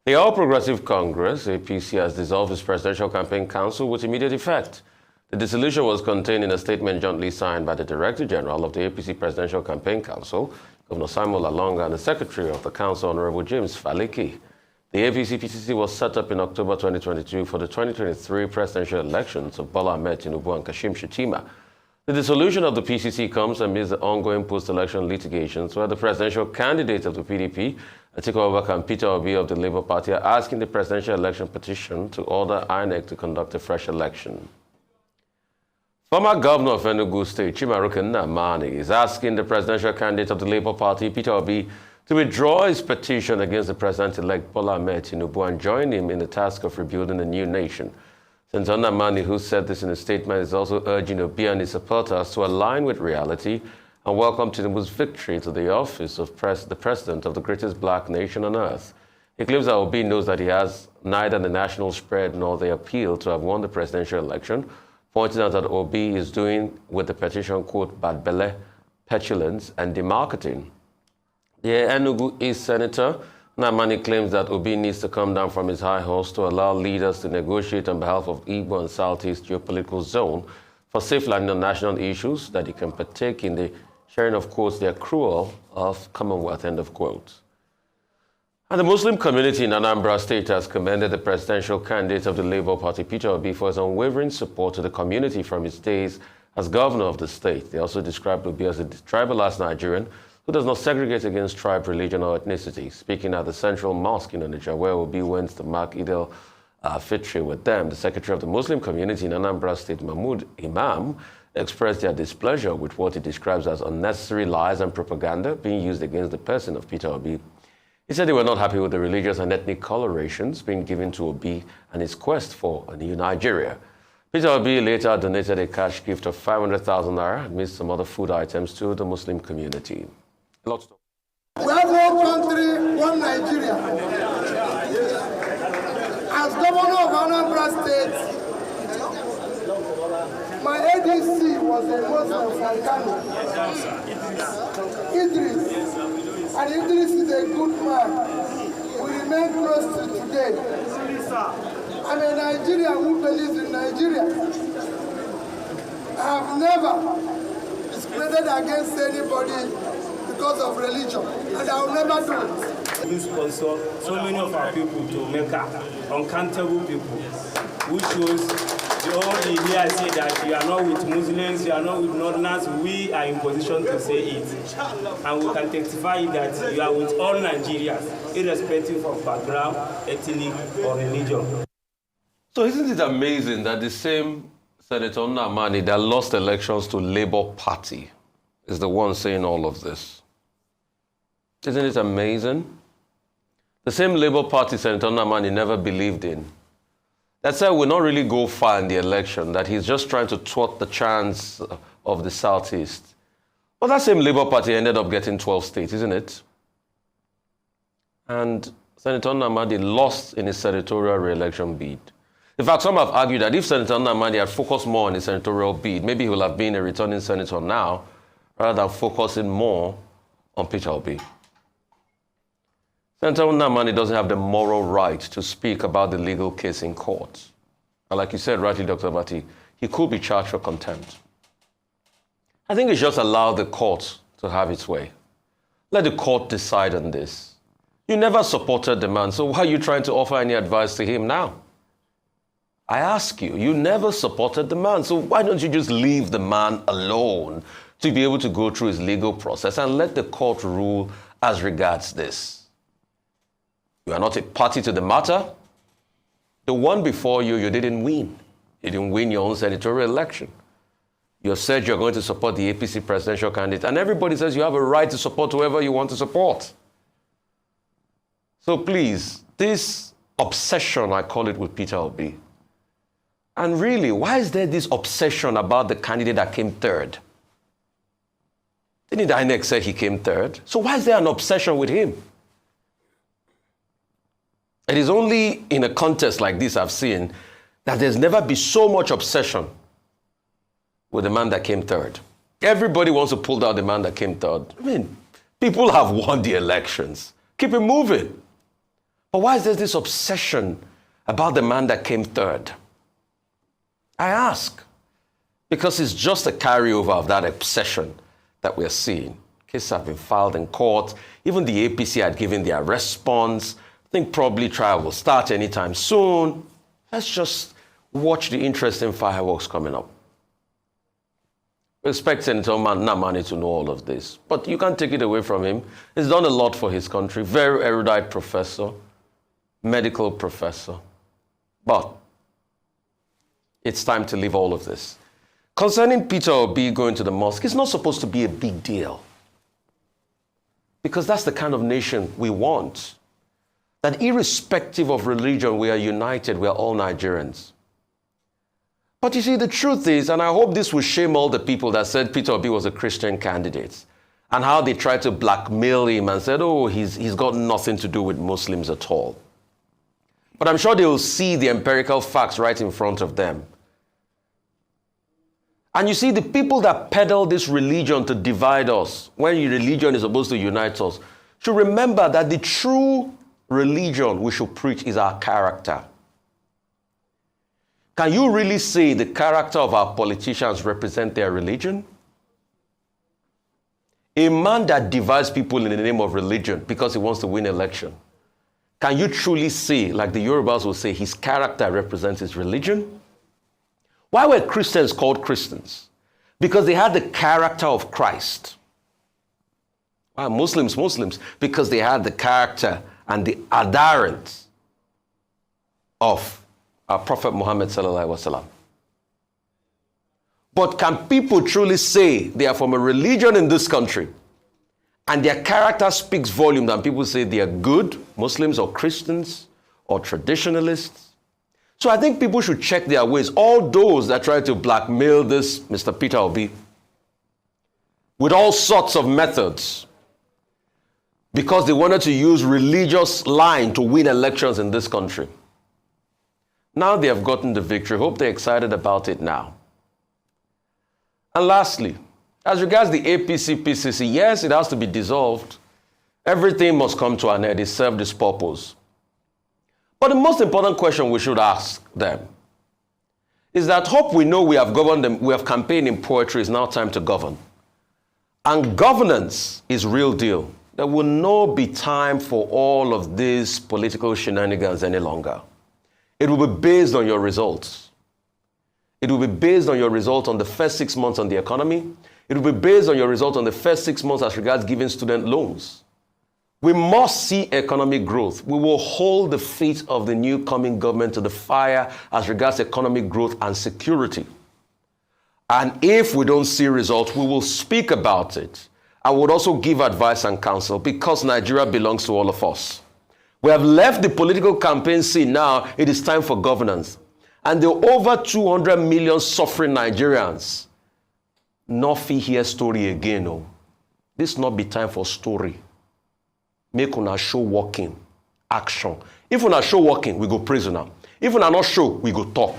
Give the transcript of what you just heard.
The All Progressive Congress, APC, has dissolved its Presidential Campaign Council with immediate effect. The dissolution was contained in a statement jointly signed by the Director General of the APC Presidential Campaign Council, Governor Samuel Alonga, and the Secretary of the Council, Honorable James Faliki. The APC-PCC was set up in October 2022 for the 2023 presidential elections of Bola Ahmed Tinubu and Kashim Shettima. The dissolution of the PCC comes amidst the ongoing post-election litigations where the presidential candidate of the PDP, Atiku Abubakar, and Peter Obi of the Labour Party are asking the presidential election petition to order INEC to conduct a fresh election. Former Governor of Enugu State, Chimaroke Nnamani, is asking the presidential candidate of the Labour Party, Peter Obi, to withdraw his petition against the President-elect Bola Ahmed Tinubu and join him in the task of rebuilding a new nation. Senator Nnamani, who said this in a statement, is also urging Obi and his supporters to align with reality and welcome Tinubu's victory to the office of the President of the greatest black nation on earth. He claims that Obi knows that he has neither the national spread nor the appeal to have won the presidential election, pointing out that Obi is doing with the petition, quote, bad belle, petulance, and demarketing. The Enugu East Senator Nnamani claims that Obi needs to come down from his high horse to allow leaders to negotiate on behalf of Igbo and Southeast geopolitical zone for safe landing on national issues, that he can partake in the sharing of, quotes, the accrual of Commonwealth, end of quote. And the Muslim community in Anambra State has commended the presidential candidate of the Labour Party, Peter Obi, for his unwavering support to the community from his days as governor of the state. They also described Obi as a tribalized Nigerian who does not segregate against tribe, religion, or ethnicity. Speaking at the Central Mosque in Onitsha, where Obi went to mark Eid al-Fitr with them, the secretary of the Muslim community in Anambra State, Mahmood Imam, expressed their displeasure with what he describes as unnecessary lies and propaganda being used against the person of Peter Obi. He said they were not happy with the religious and ethnic colorations being given to Obi and his quest for a new Nigeria. Peter Obi later donated a cash gift of 500,000 naira amidst some other food items to the Muslim community. Lots of We have one country, one Nigeria. As governor of Anambra State, my ADC was a Muslim from Kano, Idris. And Idris is a good man. We remain close to today. I'm a Nigerian who believes in Nigeria. I have never discriminated against anybody because of religion, and I will never do it. We sponsor so many of our people to Mecca, uncountable people, who shows the whole idea say that you are not with Muslims, you are not with Northerners. We are in position to say it, and we can testify that you are with all Nigerians, irrespective of background, ethnic, or religion. So isn't it amazing that the same Senator Nnamani that lost elections to Labour Party is the one saying all of this? Isn't it amazing? The same Labour Party Senator Nnamani never believed in. That said, will not really go far in the election, that he's just trying to thwart the chance of the Southeast. But that same Labour Party ended up getting 12 states, isn't it? And Senator Nnamani lost in his senatorial re-election bid. In fact, some have argued that if Senator Nnamani had focused more on his senatorial bid, maybe he would have been a returning senator now, rather than focusing more on Peter Obi. Senator Nnamani doesn't have the moral right to speak about the legal case in court. And like you said rightly, Dr. Bati, he could be charged for contempt. I think he should just allow the court to have its way. Let the court decide on this. You never supported the man, so why are you trying to offer any advice to him now? I ask you, you never supported the man, so why don't you just leave the man alone to be able to go through his legal process and let the court rule as regards this? You are not a party to the matter. The one before you, you didn't win. You didn't win your own senatorial election. You have said you're going to support the APC presidential candidate, and everybody says you have a right to support whoever you want to support. So please, this obsession, I call it, with Peter Obi. And really, why is there this obsession about the candidate that came third? Didn't INEC say he came third? So why is there an obsession with him? It is only in a contest like this I've seen that there's never been so much obsession with the man that came third. Everybody wants to pull down the man that came third. I mean, people have won the elections. Keep it moving. But why is there this obsession about the man that came third? I ask. Because it's just a carryover of that obsession that we're seeing. Cases have been filed in court. Even the APC had given their response. I think probably trial will start anytime soon. Let's just watch the interesting fireworks coming up. We expect Senator Nnamani to know all of this, but you can't take it away from him. He's done a lot for his country. Very erudite professor, medical professor. But it's time to leave all of this. Concerning Peter Obi going to the mosque, it's not supposed to be a big deal. Because that's the kind of nation we want. That irrespective of religion, we are united, we are all Nigerians. But you see, the truth is, and I hope this will shame all the people that said Peter Obi was a Christian candidate, and how they tried to blackmail him and said, oh, he's got nothing to do with Muslims at all. But I'm sure they will see the empirical facts right in front of them. And you see, the people that peddle this religion to divide us, when religion is supposed to unite us, should remember that the true religion we should preach is our character. Can you really say the character of our politicians represent their religion? A man that divides people in the name of religion because he wants to win election, can you truly say, like the Yorubas will say, his character represents his religion? Why were Christians called Christians? Because they had the character of Christ. Why Muslims? Because they had the character and the adherence of our Prophet Muhammad sallallahu alaihi wasallam. But can people truly say they are from a religion in this country and their character speaks volumes and people say they are good Muslims or Christians or traditionalists? So I think people should check their ways. All those that try to blackmail this Mr. Peter Obi with all sorts of methods because they wanted to use religious line to win elections in this country. Now they have gotten the victory. Hope they're excited about it now. And lastly, as regards the APC-PCC, yes, it has to be dissolved. Everything must come to an end. It served its purpose. But the most important question we should ask them is that hope we know we have governed them, we have campaigned in poetry, it's now time to govern. And governance is real deal. There will not be time for all of these political shenanigans any longer. It will be based on your results. It will be based on your results on the first 6 months on the economy. It will be based on your results on the first 6 months as regards giving student loans. We must see economic growth. We will hold the feet of the new coming government to the fire as regards economic growth and security. And if we don't see results, we will speak about it. I would also give advice and counsel because Nigeria belongs to all of us. We have left the political campaign scene now. It is time for governance. And the over 200 million suffering Nigerians, not hear story again. No. This not be time for story. Make una show working, action. If una show working, we go prisoner. If una not show, we go talk.